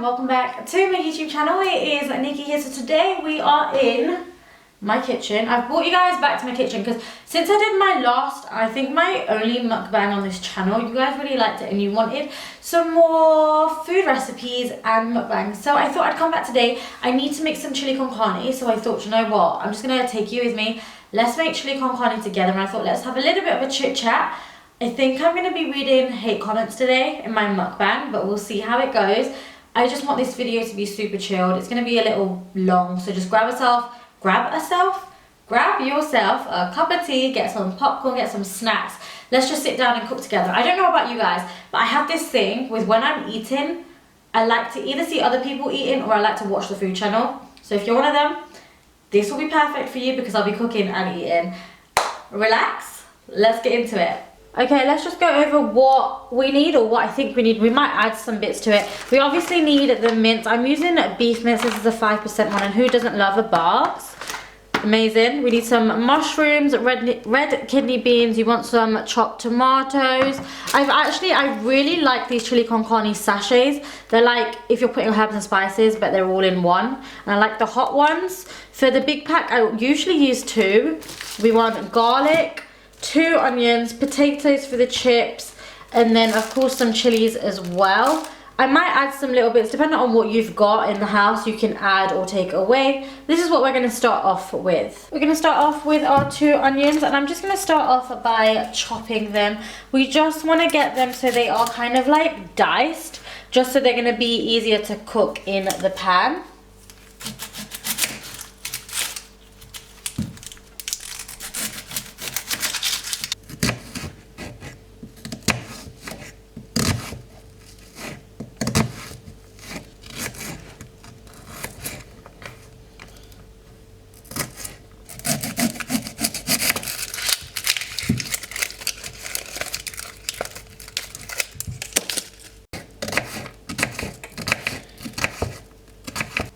and welcome back to my YouTube channel. It is Nikki here. So today we are in my kitchen. I've brought you guys back to my kitchen because since I did my last, I think my only mukbang on this channel, you guys really liked it and you wanted some more food recipes and mukbangs. So I thought I'd come back today. I need to make some chili con carne, so I thought, you know what, I'm just gonna take you with me. Let's make chili con carne together, and I thought let's have a little bit of a chit chat. I think I'm going to be reading hate comments today in my mukbang, but we'll see how it goes. I just want this video to be super chilled. It's going to be a little long, so just grab yourself a cup of tea, get some popcorn, get some snacks. Let's just sit down and cook together. I don't know about you guys, but I have this thing with when I'm eating, I like to either see other people eating or I like to watch the food channel. So if you're one of them, this will be perfect for you because I'll be cooking and eating. Relax, let's get into it. Okay, let's just go over what we need, or what I think we need. We might add some bits to it. We obviously need the mince. I'm using beef mince. This is a 5% one, and who doesn't love a barbs? Amazing. We need some mushrooms, red kidney beans. You want some chopped tomatoes. I really like these chili con carne sachets. They're like if you're putting herbs and spices, but they're all in one. And I like the hot ones. For the big pack, I usually use 2. We want garlic, 2 onions, potatoes for the chips, and then of course some chilies as well. I might add some little bits depending on what you've got in the house. You can add or take away. This is what we're going to start off with. We're going to start off with our 2 onions, and I'm just going to start off by chopping them. We just want to get them so they are kind of like diced, just so they're going to be easier to cook in the pan.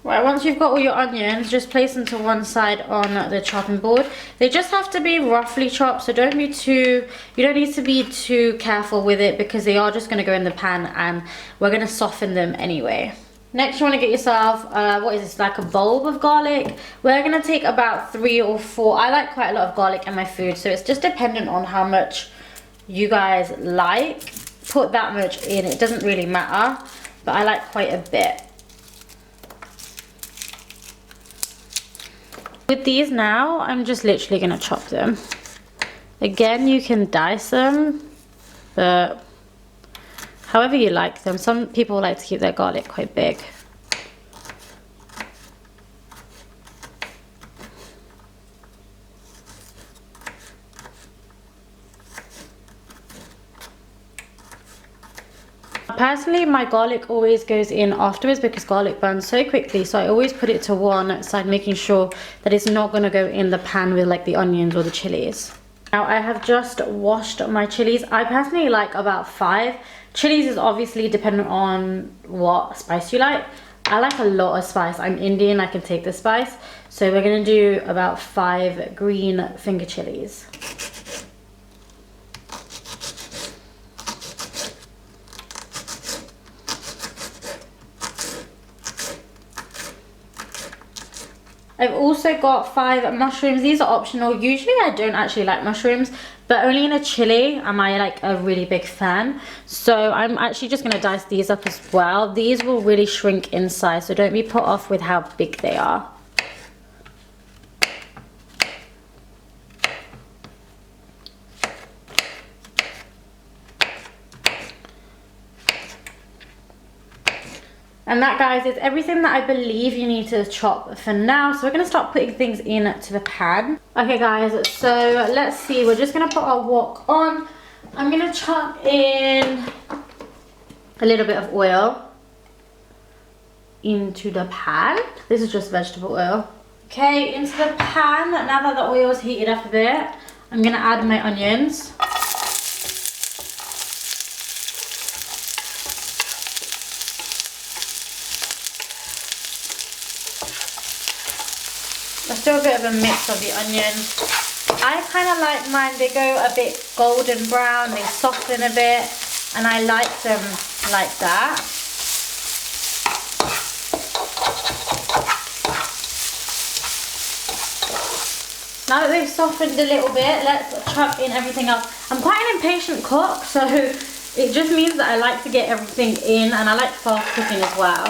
Right, once you've got all your onions, just place them to one side on the chopping board. They just have to be roughly chopped, so you don't need to be too careful with it because they are just going to go in the pan and we're going to soften them anyway. Next, you want to get yourself, what is this, like a bulb of garlic. We're going to take about 3 or 4. I like quite a lot of garlic in my food, so it's just dependent on how much you guys like. Put that much in, it doesn't really matter, but I like quite a bit. With these now, I'm just literally going to chop them. Again, you can dice them, but however you like them. Some people like to keep their garlic quite big. Personally, my garlic always goes in afterwards because garlic burns so quickly, so I always put it to one side, making sure that it's not going to go in the pan with like the onions or the chilies. Now I have just washed my chilies. I personally like about 5. Chilies is obviously dependent on what spice you like. I like a lot of spice. I'm Indian, I can take the spice. So we're going to do about 5 green finger chilies. I've also got 5 mushrooms. These are optional. Usually I don't actually like mushrooms, but only in a chili am I like a really big fan. So I'm actually just going to dice these up as well. These will really shrink in size, so don't be put off with how big they are. And that, guys, is everything that I believe you need to chop for now. So we're going to start putting things into the pan. Okay, guys, so let's see. We're just going to put our wok on. I'm going to chuck in a little bit of oil into the pan. This is just vegetable oil. Okay, into the pan. Now that the oil is heated up a bit, I'm going to add my onions. Let's do a bit of a mix of the onions. I kind of like mine, they go a bit golden brown, they soften a bit, and I like them like that. Now that they've softened a little bit, let's chuck in everything else. I'm quite an impatient cook, so it just means that I like to get everything in, and I like fast cooking as well.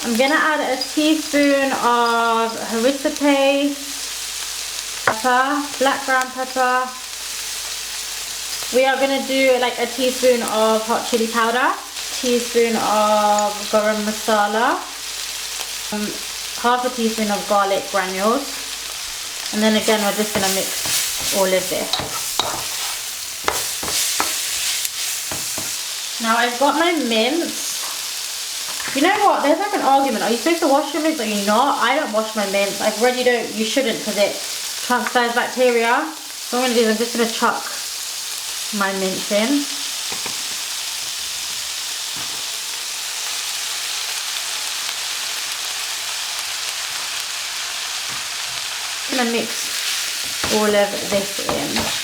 I'm gonna add a teaspoon of harissa paste, pepper, black ground pepper. We are gonna do like a teaspoon of hot chili powder, teaspoon of garam masala, half a teaspoon of garlic granules, and then again we're just gonna mix all of this. Now I've got my mince. You know what, there's like an argument, are you supposed to wash your mince or are you not? I don't wash my mince. I've read you shouldn't because it transfers bacteria. So what I'm going to do is I'm just going to chuck my mince in. I'm going to mix all of this in.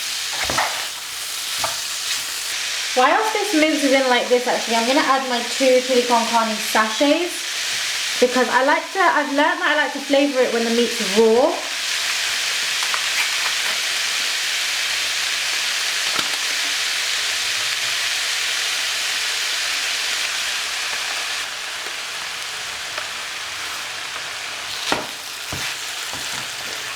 Whilst this mince is in like this, actually, I'm going to add my 2 chili con carne sachets because I've learned that I like to flavour it when the meat's raw.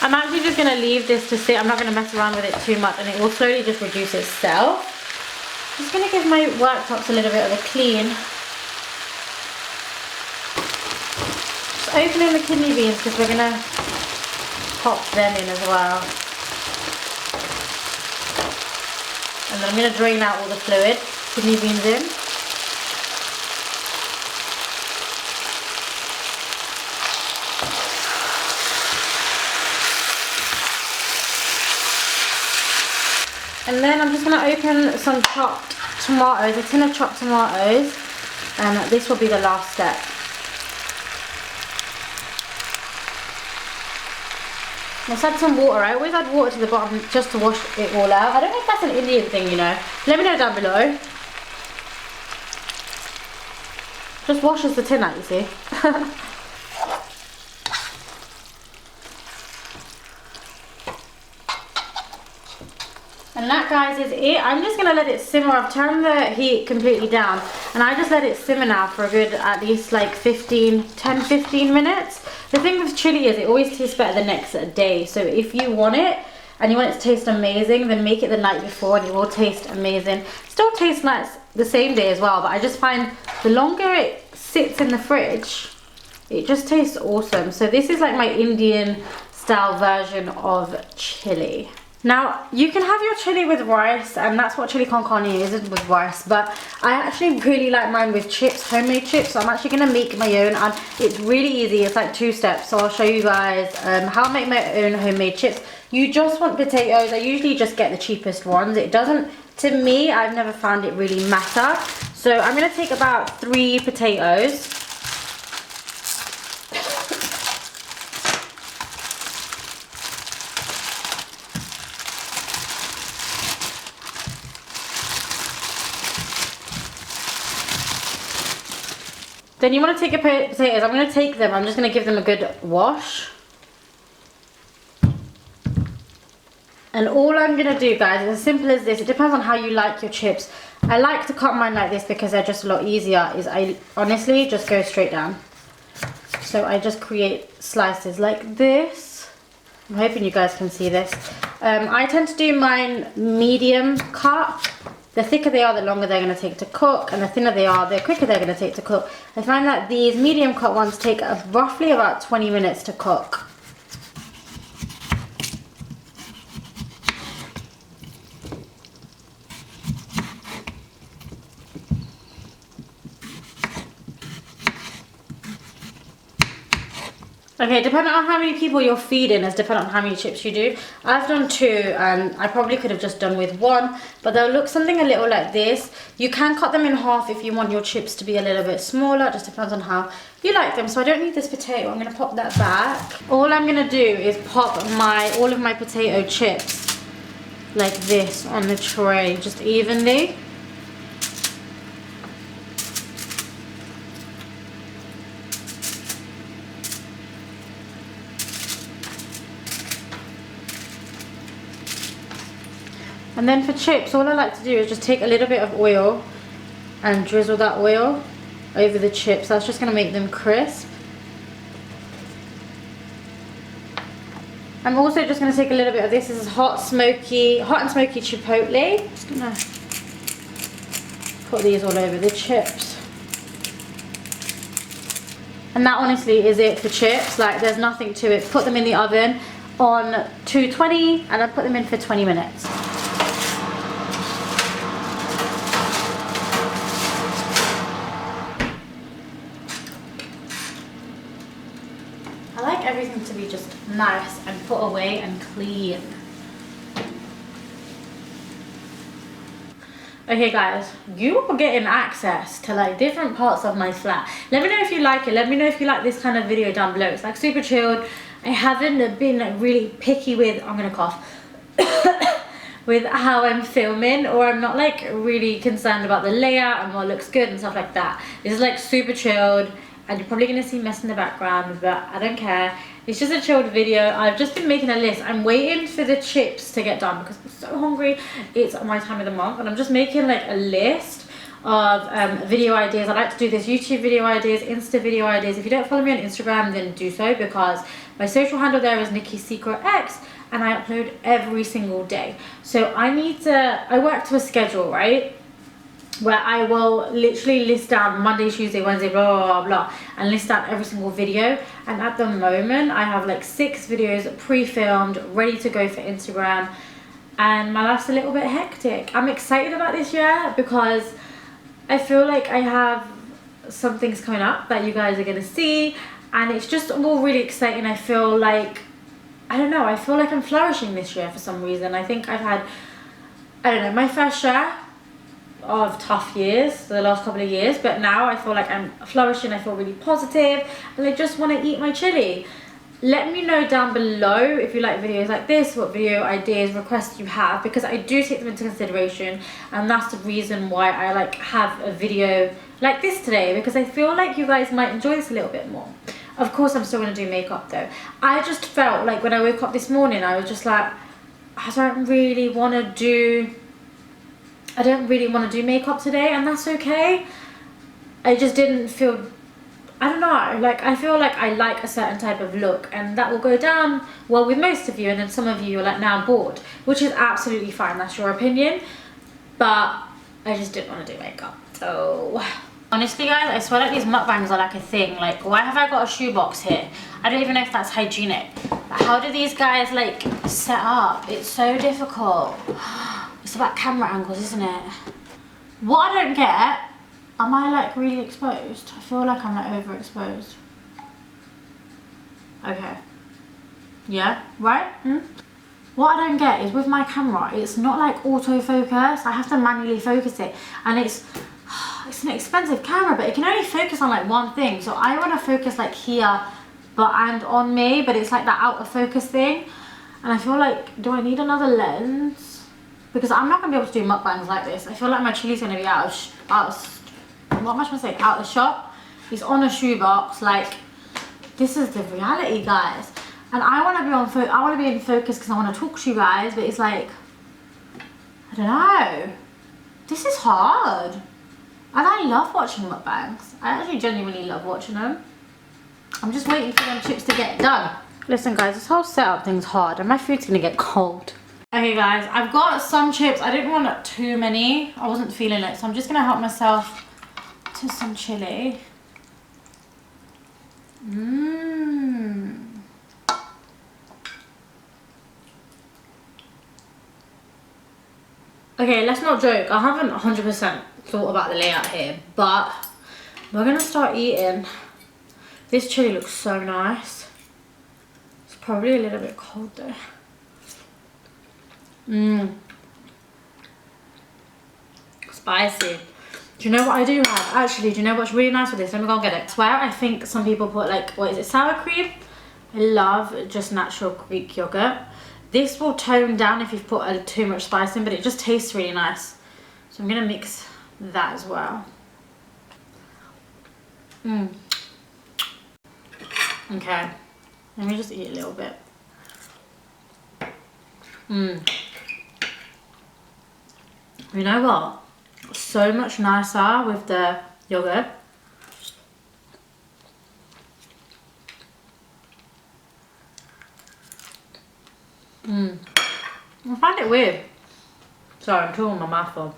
I'm actually just going to leave this to sit. I'm not going to mess around with it too much, and it will slowly just reduce itself. I'm just going to give my worktops a little bit of a clean. Just opening the kidney beans because we're going to pop them in as well. And then I'm going to drain out all the fluid, kidney beans in. And then I'm just going to open some chopped tomatoes, a tin of chopped tomatoes, and this will be the last step. Let's add some water. I always add water to the bottom just to wash it all out. I don't know if that's an Indian thing, you know. Let me know down below. Just washes the tin out, you see. And that, guys, is it. I'm just going to let it simmer. I've turned the heat completely down. And I just let it simmer now for a good, at least like 10-15 minutes. The thing with chili is it always tastes better the next day. So if you want it, and you want it to taste amazing, then make it the night before and it will taste amazing. Still tastes nice the same day as well. But I just find the longer it sits in the fridge, it just tastes awesome. So this is like my Indian style version of chili. Now, you can have your chili with rice, and that's what chili con carne is with rice, but I actually really like mine with chips, homemade chips, so I'm actually going to make my own, and it's really easy. It's like 2 steps, so I'll show you guys how I make my own homemade chips. You just want potatoes. I usually just get the cheapest ones. It doesn't, to me, I've never found it really matter. So I'm going to take about 3 potatoes. Then you want to take your potatoes. I'm going to take them. I'm just going to give them a good wash. And all I'm going to do, guys, is as simple as this. It depends on how you like your chips. I like to cut mine like this because they're just a lot easier. I honestly just go straight down. So I just create slices like this. I'm hoping you guys can see this. I tend to do mine medium cut. The thicker they are, the longer they're going to take to cook, and the thinner they are, the quicker they're going to take to cook. I find that these medium cut ones take roughly about 20 minutes to cook. Okay, depending on how many people you're feeding is dependent on how many chips you do. I've done 2 and I probably could have just done with 1, but they'll look something a little like this. You can cut them in half if you want your chips to be a little bit smaller. It just depends on how you like them. So I don't need this potato. I'm going to pop that back. All I'm going to do is pop all of my potato chips like this on the tray, just evenly. And then for chips, all I like to do is just take a little bit of oil and drizzle that oil over the chips. That's just going to make them crisp. I'm also just going to take a little bit of this. This is hot and smoky chipotle. Just going to put these all over the chips. And that honestly is it for chips. Like, there's nothing to it. Put them in the oven on 220 and I put them in for 20 minutes. Everything to be just nice and put away and clean. Okay guys, you are getting access to like different parts of my flat. Let me know if you like it. Let me know if you like this kind of video down below. It's like super chilled. I haven't been like really picky with, I'm gonna cough, with how I'm filming, or I'm not like really concerned about the layout and what looks good and stuff like that. This is like super chilled. And you're probably going to see mess in the background, but I don't care. It's just a chilled video. I've just been making a list. I'm waiting for the chips to get done because I'm so hungry. It's my time of the month and I'm just making like a list of video ideas. I like to do this: YouTube video ideas, Insta video ideas. If you don't follow me on Instagram, then do so, because my social handle there is NikkisSecretx and I upload every single day. So I work to a schedule, right? Where I will literally list down Monday, Tuesday, Wednesday, blah, blah, blah, blah, and list down every single video. And at the moment, I have like 6 videos pre-filmed, ready to go for Instagram. And my life's a little bit hectic. I'm excited about this year because I feel like I have some things coming up that you guys are going to see. And it's just all really exciting. I feel like, I don't know, I feel like I'm flourishing this year for some reason. I think I've had, I don't know, my fair share of tough years, the last couple of years, but now I feel like I'm flourishing. I feel really positive and I just want to eat my chili. Let me know down below if you like videos like this, what video ideas, requests you have, because I do take them into consideration, and that's the reason why I like have a video like this today, because I feel like you guys might enjoy this a little bit more. Of course I'm still going to do makeup though. I just felt like when I woke up this morning I was just like, I don't really want to do makeup today, and that's okay. I just didn't feel, I don't know, like I feel like I like a certain type of look and that will go down well with most of you, and then some of you are like now bored, which is absolutely fine, that's your opinion, but I just didn't want to do makeup. So honestly guys, I swear like these mukbangs are like a thing. Like, why have I got a shoebox here? I don't even know if that's hygienic. Like, how do these guys like set up? It's so difficult. It's about camera angles, isn't it? What I don't get, am I like really exposed? I feel like I'm like overexposed. Okay. Yeah, right? What I don't get is with my camera, it's not like autofocus. I have to manually focus it. And it's an expensive camera, but it can only focus on like one thing. So I want to focus like here, and on me, but it's like that out of focus thing. And I feel like, do I need another lens? Because I'm not going to be able to do mukbangs like this. I feel like my chili's going to be out of shot. It's on a shoebox. Like, this is the reality, guys. And I want to be in focus because I want to talk to you guys, but it's like, I don't know. This is hard. And I love watching mukbangs. I actually genuinely love watching them. I'm just waiting for them chips to get done. Listen guys, this whole setup thing's hard and my food's going to get cold. Okay guys, I've got some chips. I didn't want too many. I wasn't feeling it. So I'm just going to help myself to some chili. Okay, let's not joke. I haven't 100% thought about the layout here, but we're going to start eating. This chili looks so nice. Probably a little bit cold though. Mmm. Spicy. Do you know what I do have? Actually, do you know what's really nice with this? Let me go and get it. I swear, I think some people put like, what is it, sour cream? I love just natural Greek yogurt. This will tone down if you've put too much spice in, but it just tastes really nice. So I'm gonna mix that as well. Okay, let me just eat a little bit. You know what? So much nicer with the yogurt. I find it weird. Sorry, I'm chewing my mouth full.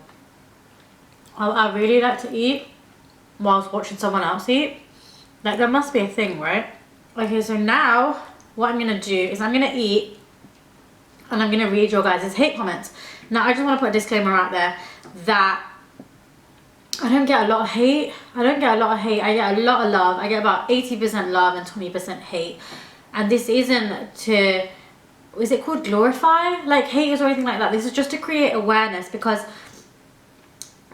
I really like to eat whilst watching someone else eat. Like, there must be a thing, right? Okay, so now what I'm gonna do is I'm gonna eat and I'm gonna read your guys' hate comments. Now, I just want to put a disclaimer out there that I don't get a lot of hate. I get a lot of love. I get about 80% love and 20% hate. And this isn't to, is it called glorify like haters or anything like that? This is just to create awareness, because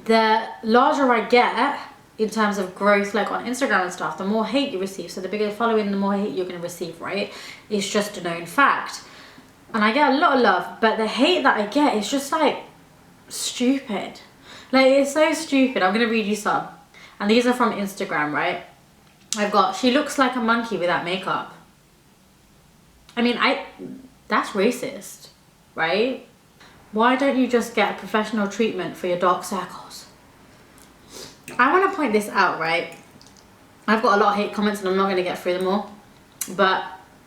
the larger I get in terms of growth, like on Instagram and stuff, the more hate you receive. So the bigger the following, the more hate you're going to receive, right? It's just a known fact. And I get a lot of love, but the hate that I get is just like stupid. Like, it's so stupid. I'm going to read you some. And these are from Instagram, right? I've got, she looks like a monkey without makeup. I mean, that's racist, right? Why don't you just get a professional treatment for your dark circles? I want to point this out, right? I've got a lot of hate comments and I'm not going to get through them all. But,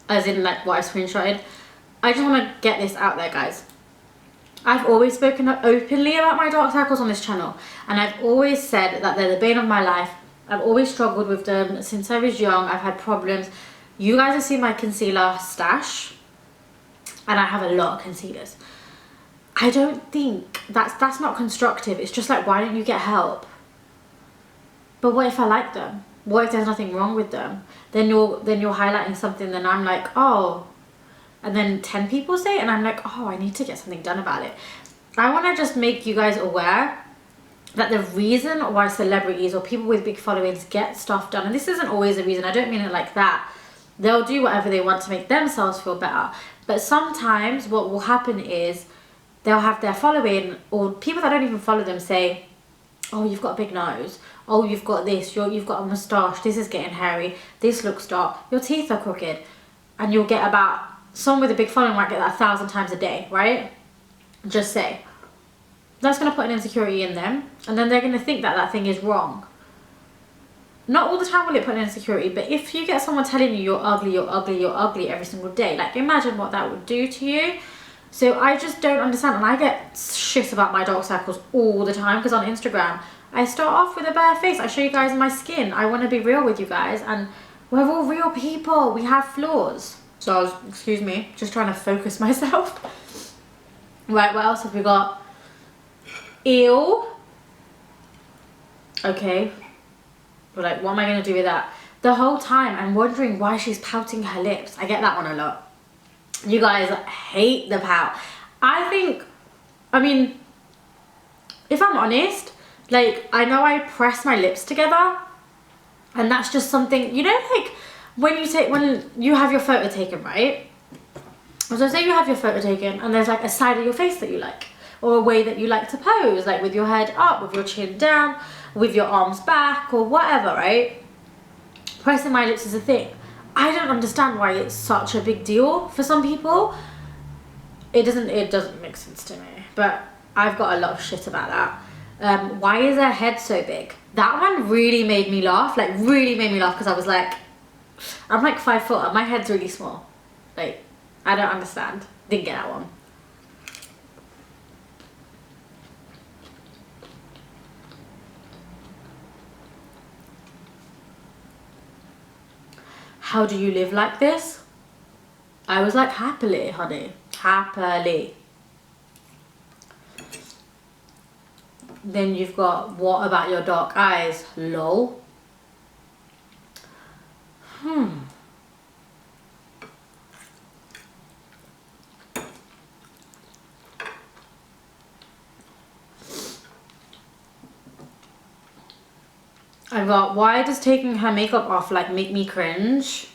as in like what I've screenshotted. I just want to get this out there, guys. I've always spoken openly about my dark circles on this channel. And I've always said that they're the bane of my life. I've always struggled with them since I was young. I've had problems. You guys have seen my concealer stash. And I have a lot of concealers. I don't think that's not constructive. It's just like, why don't you get help? But what if I like them? What if there's nothing wrong with them? Then you're highlighting something, then I'm like, oh. And then 10 people say it and I'm like, oh, I need to get something done about it. I want to just make you guys aware that the reason why celebrities or people with big followings get stuff done, and this isn't always the reason, I don't mean it like that. They'll do whatever they want to make themselves feel better. But sometimes what will happen is they'll have their following, or people that don't even follow them, say, oh, you've got a big nose. Oh, you've got this. You've got a moustache. This is getting hairy. This looks dark. Your teeth are crooked. And you'll get about, someone with a big following might get that 1,000 times a day, right? Just say. That's going to put an insecurity in them. And then they're going to think that that thing is wrong. Not all the time will it put an insecurity, but if you get someone telling you you're ugly, you're ugly, you're ugly every single day, like, imagine what that would do to you. So I just don't understand, and I get shit about my dark circles all the time, because on Instagram, I start off with a bare face. I show you guys my skin. I want to be real with you guys, and we're all real people. We have flaws. So I was, excuse me, just trying to focus myself. Right, what else have we got? Ew. Okay. But like, what am I going to do with that? The whole time, I'm wondering why she's pouting her lips. I get that one a lot. You guys hate the pout. I think, I mean, if I'm honest, like, I know I press my lips together, and that's just something, you know, like, when you have your photo taken, right? So say you have your photo taken, and there's like a side of your face that you like, or a way that you like to pose, like with your head up, with your chin down, with your arms back, or whatever, right? Pressing my lips is a thing. I don't understand why it's such a big deal for some people. It doesn't make sense to me, but I've got a lot of shit about that. Why is her head so big? That one really made me laugh, like really made me laugh, because I was like, I'm like 5 foot and my head's really small. Like, I don't understand. Didn't get that one. How do you live like this? I was like, happily, honey. Happily. Then you've got, what about your dark eyes? Lol. I got, why does taking her makeup off like make me cringe?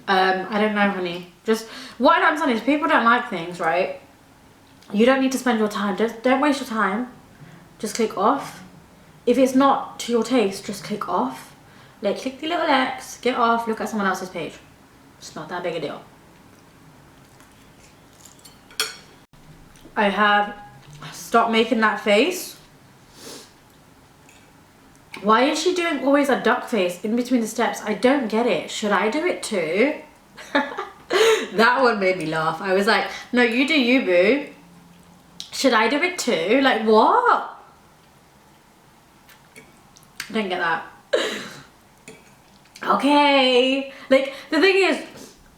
I don't know, honey. Just, what I don't understand is people don't like things, right? You don't need to spend your time. Just don't waste your time. Just click off. If it's not to your taste, just click off. Like, click the little X, get off, look at someone else's page. It's not that big a deal. I have stopped making that face. Why is she doing always a duck face in between the steps? I don't get it. Should I do it too? That one made me laugh. I was like, no, you do you, boo. Should I do it too? Like, what? I don't get that. Okay. Like, the thing is,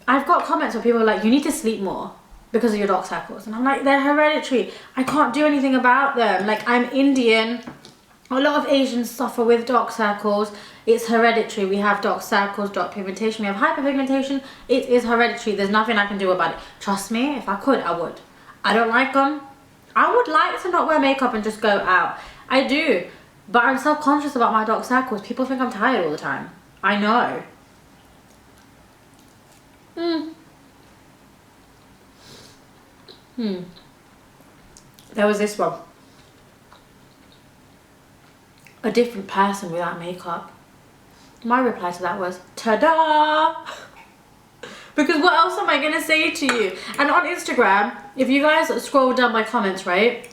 I've got comments where people are like, you need to sleep more because of your dark circles. And I'm like, they're hereditary. I can't do anything about them. Like, I'm Indian. A lot of Asians suffer with dark circles. It's hereditary. We have dark circles, dark pigmentation. We have hyperpigmentation. It is hereditary. There's nothing I can do about it. Trust me, if I could, I would. I don't like them. I would like to not wear makeup and just go out. I do. But I'm self-conscious about my dark circles. People think I'm tired all the time. I know. There was this one. A different person without makeup. My reply to that was, ta-da! Because what else am I going to say to you? And on Instagram, if you guys scroll down my comments, right?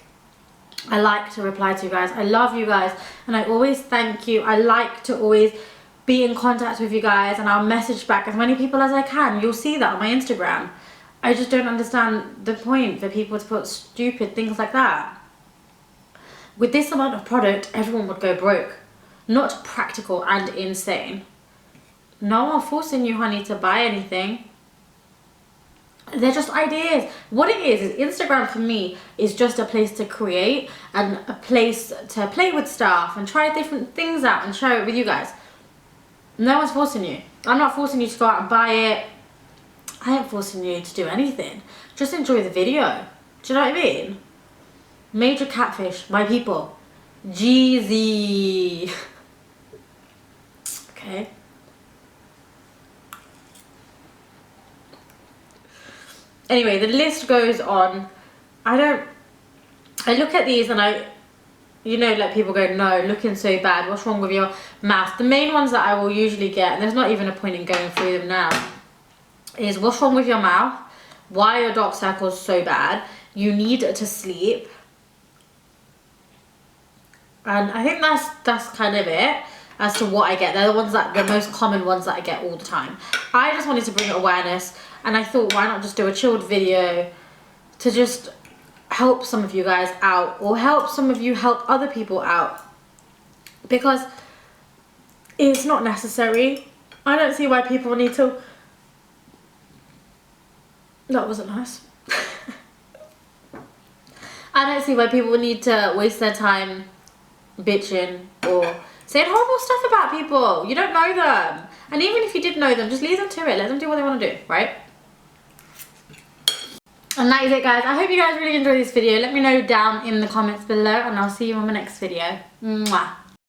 I like to reply to you guys. I love you guys. And I always thank you. I like to always be in contact with you guys. And I'll message back as many people as I can. You'll see that on my Instagram. I just don't understand the point for people to put stupid things like that. With this amount of product, everyone would go broke. Not practical and insane. No one forcing you, honey, to buy anything. They're just ideas. What it is Instagram for me is just a place to create and a place to play with stuff and try different things out and share it with you guys. No one's forcing you. I'm not forcing you to go out and buy it. I ain't forcing you to do anything. Just enjoy the video. Do you know what I mean? Major catfish, my people. Jeezy. Okay. Anyway, the list goes on. I look at these and you know, like people go, no, looking so bad, what's wrong with your mouth? The main ones that I will usually get, and there's not even a point in going through them now, is what's wrong with your mouth? Why are your dark circles so bad? You need to sleep. And I think that's kind of it as to what I get. They're the ones that, the most common ones that I get all the time. I just wanted to bring awareness, and I thought, why not just do a chilled video to just help some of you guys out, or help some of you help other people out, because it's not necessary. I don't see why people need to. That wasn't nice. I don't see why people need to waste their time bitching or saying horrible stuff about people. You don't know them. And even if you did know them, just leave them to it. Let them do what they want to do, right? And that is it, guys. I hope you guys really enjoyed this video. Let me know down in the comments below, and I'll see you on my next video. Mwah.